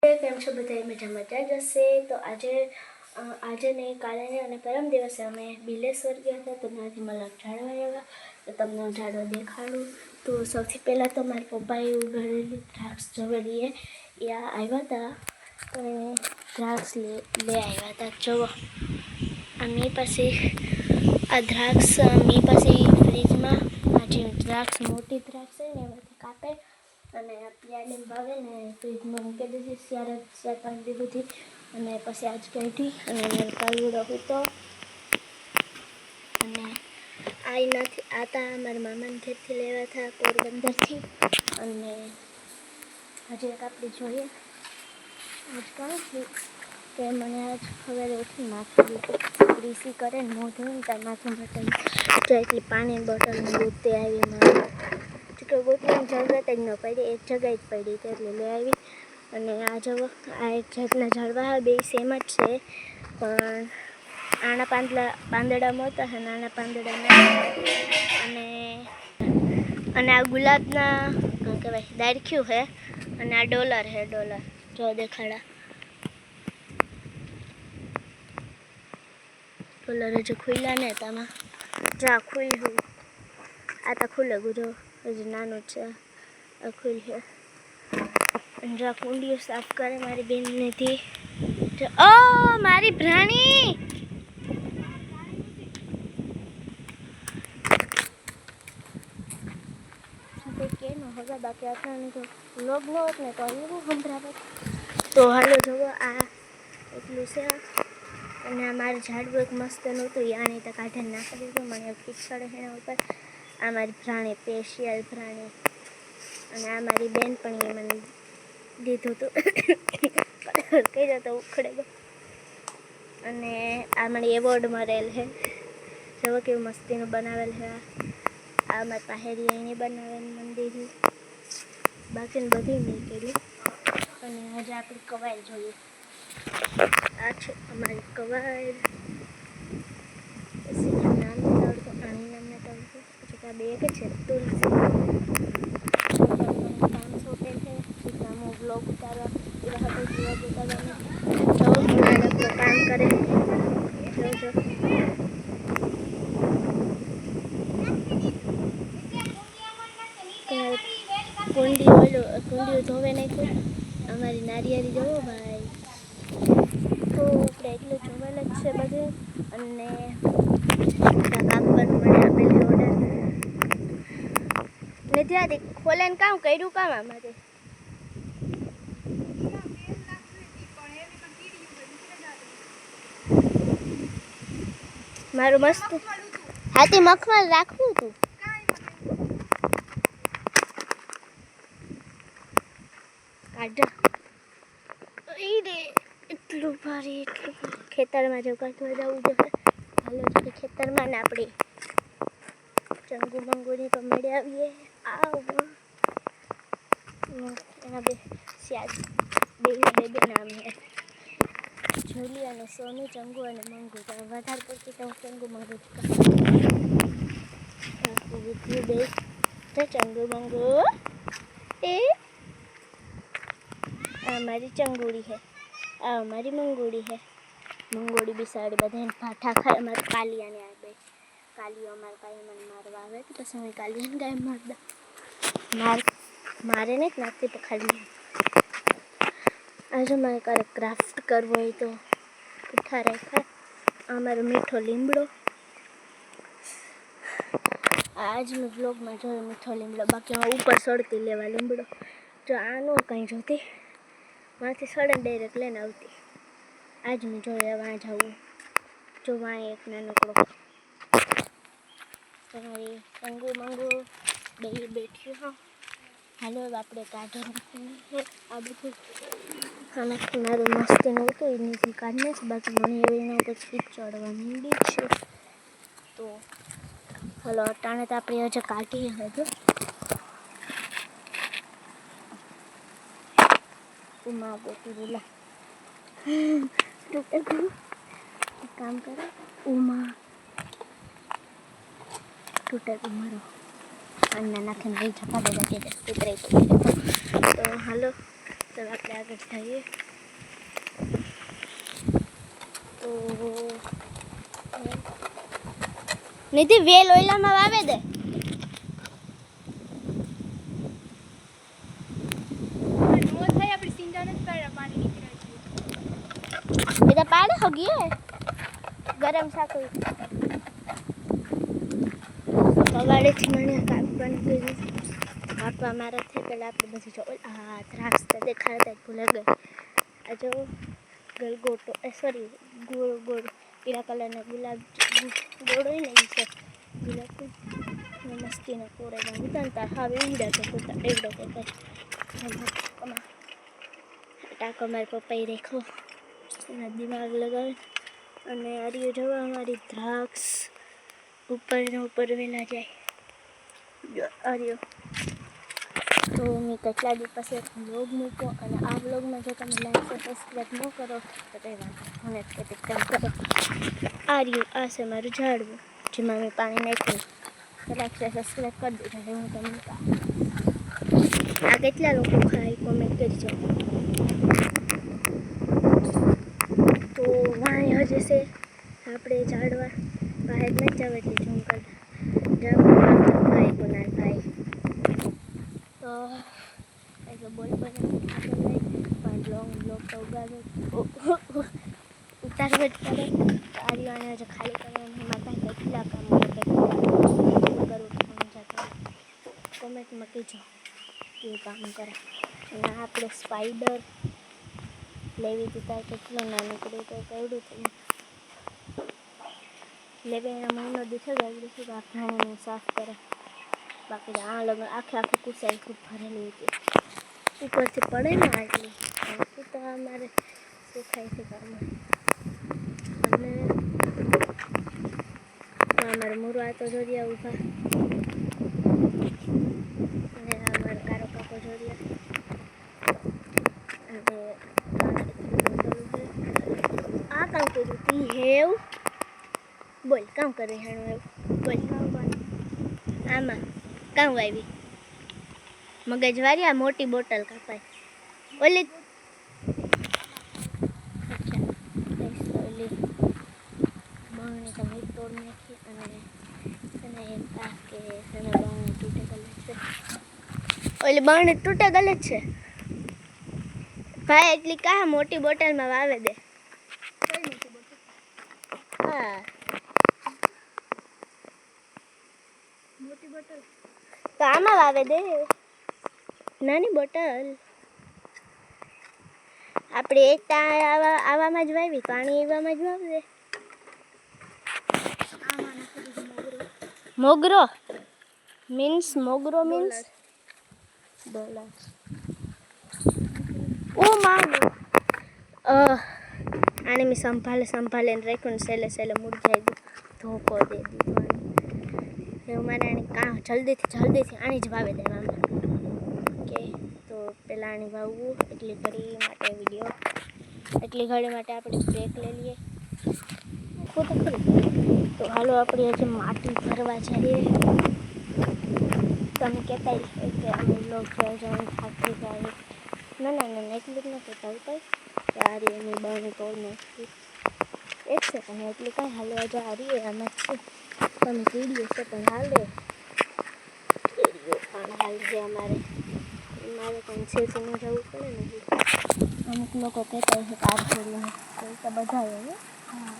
કેમ છો બધા મજામાં જ હશે। તો આજે નહીં કાલે નહીં અને પરમ દિવસે અમે બિલેશ્વર ગયા હતા, તો ત્યાંથી મતલબ ઝાડવા આવ્યા, તો તમને ઝાડવા દેખાડું। તો સૌથી પહેલાં તો મારા પપ્પાએ ઉગાડેલી દ્રાક્ષ જોવેલી એ આવ્યા હતા, તો એને દ્રાક્ષ લે આવ્યા હતા। જુઓ આની પાસે આ દ્રાક્ષ મી પાસે ફ્રીજમાં આજે દ્રાક્ષ મોટી દ્રાક્ષ છે ને એમાંથી કાપે અને પ્યાલીને ભાવે ને ફ્રીજમાં મૂકી દીધી, ચાર પાંચ દી સુધી, અને પછી આજ કાઢી અને એને કાલુડો હતો। અને આ એનાથી આતા મારા મામાને ઘેરથી લેવા હતા પોરબંદરથી, અને હજી એક આપણે જોઈએ આજ કાં કે મને આજ સવારે ઉઠી માથું દુખે રીસી કરે ને મોં ધોઈને ત્યાં માથું બટન તો એટલી પાણીની બોટલની દૂધતે આવી મારે કે ગોતવાની જરૂરત જ ન પડી, એક જગ્યાએ જ પડી હતી એટલે લઈ આવી। અને આ જુઓ આ એક જાતના ઝાડવા બે સેમ જ છે, પણ આના પાંદડા મોટા છે નાના પાંદડા ના, અને આ ગુલાબના શું કહેવાય દારખ્યું છે, અને આ ડોલર છે, ડોલર જો દેખાડા ડોલર હજુ ખુલ્લા ને તામાં જા ખુલ્લું આ તો ખુલ્લે ગુજો હજી નાનું છે, આ ખુલ્લ છે। જા કુંડીઓ સાફ કરે મારી બેન નથી, ઓ મારી પ્રાણી કે ન હોગા બાકી આટલાની તો લોગ ન હોત ને તો એવું સંભળાવે। તો હાલો જુઓ આ એટલું છે, અને આ મારું ઝાડવું એક મસ્ત નહોતું યાણી તો કાઢીને નાખી દીધું, મને ખીચડે એના ઉપર। આ મારી પ્રાણી સ્પેશિયલ પ્રાણી, અને આ મારી બેન પણ એ મને દીધું હતું કર્યો તો ઉખડે ગયો, અને આ મને એવોર્ડ મળેલ છે, જુઓ કેવું મસ્તીનું બનાવેલ છે। આ મારી પાહેરી એની બનાવેલ મંદિર, બાકીને બધી નીકળી। અને આજે આપણે કવાયલ જોઈએ, આ છે અમારી કવાયલ, પછી નામ નથી આવડતું, આની નામ નથી આવડતું, પછી આ બે કે છે તુલસી કામ સોંપે છે, હું બ્લોગ ઉતારવા એવા હતા બ્લોગ ઉતારવાનું જો કામ કરે જો કુંડીઓ ધોવે નાખ્યું, અમારી નારિયેળી જોવો ભાઈ, તો આપણે એટલું જોવેલ જ છે બધું। અને કાપવાનું મને આપેલી ઓર્ડર નથી આતી, ખોલે ને કામ કર્યું કામ આમાંથી મારું મસ્ત હાથી મખમલ રાખવું હતું, એટલું ભારે ખેતરમાં જો કાઢવા જવું જોઈએ, હાલો જોઈએ ખેતરમાં ને આપણે ચંગુ મંગુની પણ મળી આવીએ। એના બે સ્યાદ બે નામ છે જુલી અને સોની, ચંગુ અને મંગુ, તો વધારે પડતી તો ચંગુ મંગુ બે તો ચંગુ મંગુ એ આ મારી ચંગુડી છે, આ મારી મંગુડી છે, મંગુડી બિસાડી બધાને ભાઠા ખાય। અમારે કાલિયાને આ બે કાલિયો અમારે કાંઈ મને મારવા આવે તો પછી અમે કાલિયાને ગાય માર દઉં, મારે નથી નાખતી પણ ખાલી આજે મારે ક્યારેક ક્રાફ્ટ કરવો હોય તો ઉઠા રાખ્યા। અમારો મીઠો લીમડો, આજ મેં બ્લોગમાં જોયો મીઠો લીમડો, બાકી હું ઉપર સળતી લેવા લીમડો, જો આનું કંઈ જોતી માંથી સળે ડાયરેક્ટ લઈને આવતી, આજ મેં જોયો વાં જવું જો વાં એક નાનકડો તમારી ચંગુ મંગુ બે બેઠી હા। હાલો આપણે કાઢો આ બધું આનાથી મારું મસ્તી નહોતું એની કાઢને જ, બાકી મને એના ઉપર સ્પીડ ચડવા માંડી છે। તો હાલો અટાણે તો આપણે હજુ કાઢીએ હજુ ઉમા ગોતી બોલા કામ કરે ઉમા તૂટે મારો અન્ના નાખીને રહી જવા દેવા કે કૂતરાઈ તો હાલો તો આપણે આગળ જઈએ. તો નિધિ વેલ ઓઈલામાં વાવે દે. बेटा पाड़े हो गए गरम शाक पवाड़े थी मैंने कापन के आप हमारा थे पहले आप बस जो द्राक्ष तो देखा था भूल गए आ जो गलगोटो सॉरी गोल गोल पीला कलर ना गुलाब गोड़ो ही नहीं से गुलाब मस्ती ना कोरे ना उतना हाँ ईड़ा के कुत्ता एवडो के टाको मारे पप्पा देखो એના દિમાગ લગાવે અને આર્યો જવા અમારી દ્રાક્ષ ઉપર ને ઉપર વેલા જાય આર્યો. તો મેં કેટલા દિવસ પછી એક વ્લોગ મૂક્યો અને આ વ્લોગમાં જો તમે લાઈક સબસ્ક્રાઈબ ન કરો તો કંઈ વાંધો મને કેટિક ટાઈમ કરો. આર્યું આ છે મારું ઝાડવું જેમાં મેં પાણી નાખ્યું તો લાઈક સબસ્ક્રાઈબ કરી દેજો. હું તમને આ કેટલા લોકો ખાય કોમેન્ટ કરજો. તો વાણી હજી છે આપણે ઝાડવા બહાર ન જાવ એટલે જંગલ ભાઈ કોના ભાઈ તો એટલે બોલ પણ પણ લોંગ બ્લોક તો ઉતારવો જ પડે. આર્યાને હજી ખાલી કરવાનું એમાં કાંઈ કેટલા કામ કરવું કોમેન્ટમાં કહેજો કેવું કામ કરે. અને આપણે સ્પાઈડર લેવી હતી તાર કેટલો ના નીકળ્યું તો કેવડું થયું લેવે એના મહિનો દીઠો ગાડી શું આપણાને સાફ કરે. બાકી આ લગ્ન આખી કુસાઈ ખૂબ ભરેલી હતી ઉપરથી પડે ને આટલી શું તો અમારે સુખાય છે ઘરમાં. અને અમારે મુરવા તો જોરિયા ઊભા અને અમારા કારો કાકો જોરિયા અને આ કામ કર્યું તી હેવ બોલ કામ કરે હેણું એવું બોલ આમાં કામ વાવી મગજવારી આ મોટી બોટલ કાપાય ઓલી અચ્છા ઓલી બહુને તમે તોડ નાખી અને એમ આ કે તમે બહુને તૂટે ગલે છે ઓલી બહુને તૂટે ગલે છે ભાઈ એટલી કા મોટી બોટલમાં વાવે દે. હા મોટી બોટલ તો આમાં વાવે દે નાની બોટલ આપણે એક આવામાં જ વાવી પાણી એવામાં જ વાવી દે. મોગરો મીન્સ મોગરો મીન્સ ડોલર ઓ માનો આને મેં સંભાળીને રાખ્યું ને સહેલે મુરઝાઈ ગયું ધોકો દે દીધો એવું મારે આને કાં જલ્દીથી આની જ વાવે દેવામાં કે તો પહેલાં આની વાવવું એટલી ઘડી માટે વિડીયો એટલી ઘડી માટે આપણે બ્રેક લઈ લઈએ ખોટું ખરું. તો હાલો આપણે આજે માટી ભરવા જઈએ. તમે કહેતા કે અમે લોક જવાનું થાકી જાય ના એટલું જ ન કહેતા હોય કે આ રી એની બહાને તોડ નાખી એક સેકન્ડ એટલી કાંઈ હાલવા જો આ રીએ આમાં છે તમે કીડીઓ છે પણ હાલે કીડીઓ પણ હાલશે મારે કંઈ છે ન જવું પડે ને અમુક લોકો કહેતા હોય કે આ છોડીને તો બધા હોય હા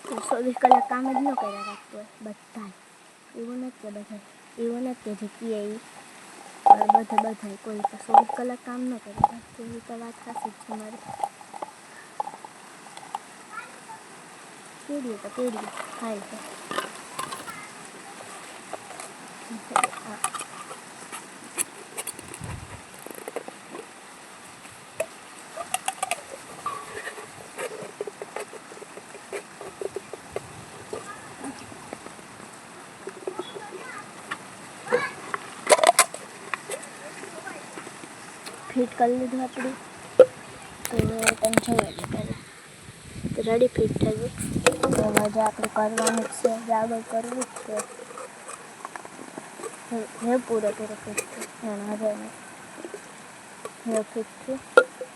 તો 24 કલાક કામ જ ન કર્યા રાખતું હોય બધા એવું નથી કે જે કીએ બધા કોઈ તો 24 કલાક કામ ન કરે એવી તો વાત સાચી છે મારી. કેડીએ તો કેડીએ ખાય છે ફિટ કરી લીધું આપણે તો તમે જોઈ લે પહેલાં તો રેડી ફિટ થઈ ગયું. હવે જે આપણે કરવાનું જ છે, જે આગળ કરવું જ છે हे पूरेपूरे फिट थी हे फिट थी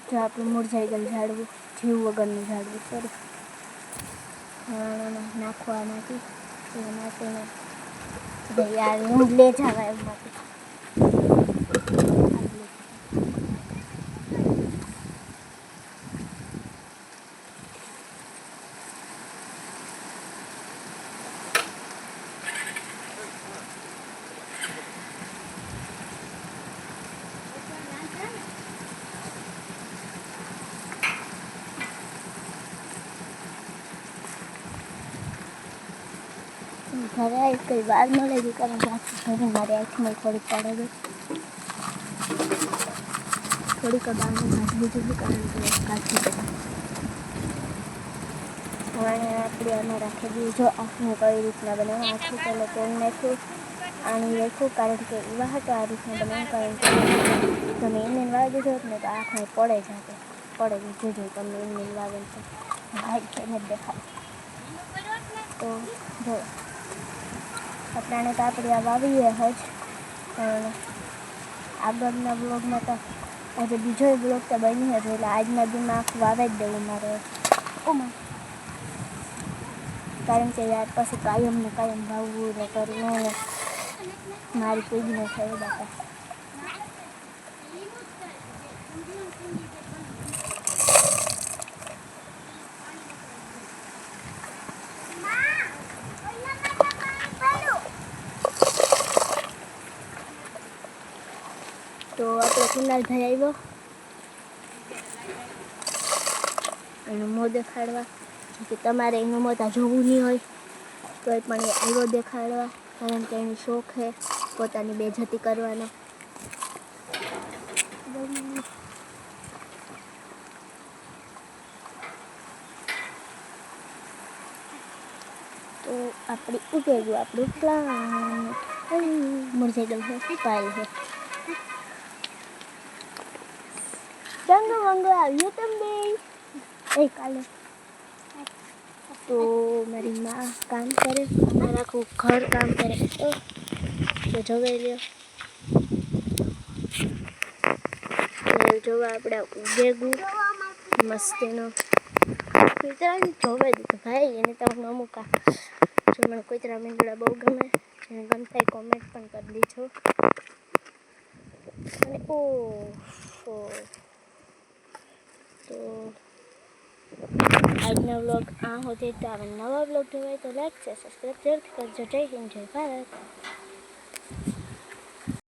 जो आप मुरझाई गल झाड़वू जीव वगर झाड़वू सॉरी नाखवा यार ले जावा एम घरे आई कई बार न लगी कारण घरे मारे आँख में थोड़ी पड़े गई थोड़ी कबार में घाट लीजिए कारण काटी मैंने अपनी आमा राखी दी जो आँखों कई रीतना बनावा आँखों पहले तेल नाखू आनी रखू कारण के वह तो आ रीतना बनावा कारण के તમે એમને વાવી દીધો ને તો આંખમાં પડે જાતે પડે જોજો તમે એમને વાવે છે ભાઈ છે ને દેખાય તો જો આપણે તો આપણે આ વાવીએ જ પણ આગળના બ્લોગમાં તો આજે બીજો બ્લોગ તો બની હતો એટલે આજના દીમાં આંખ વાવે જ દેવું મારે ઓમાં કારણ કે યાર પછી કાયમ ને કાયમ વાવવું ને કરવું ને મારી પેઢી ન થાય બાપા તો આપણે કુનાલભાઈ આવ્યો એનો મોં દેખાડવા કે તમારે એનું મોં ત્યાં જોવું નહીં હોય તો પણ એ આવ્યો દેખાડવા કારણ કે એની શોખ છે પોતાની બેઇજ્જતી કરવાનો તો આપણે ઉગે ગયું આપણું પ્લાન મુરઝાઈ ગયું છે પાય છે રંગો વંગો આવ્યો તમને એ કાલે તો મારી માં કામ કરે અમારું આખું ઘર કામ કરે તો જોઈ લ્યો જોવા આપણે ઉગેગું મસ્તીનો કૂતરાને જોવે દીધું ભાઈ એને તો હું અમુક જો મને કૂતરા મીંડળા બહુ ગમે જેને ગમતા એ કોમેન્ટ પણ કરી દીજો અને ઓ તો આજનો વ્લોગ આ હોતી તો આવે નવા વ્લોગ જોવાય તો લાઈક છે સબસ્ક્રાઈબ જરૂરથી કરજો જય હિન્દ જય ભારત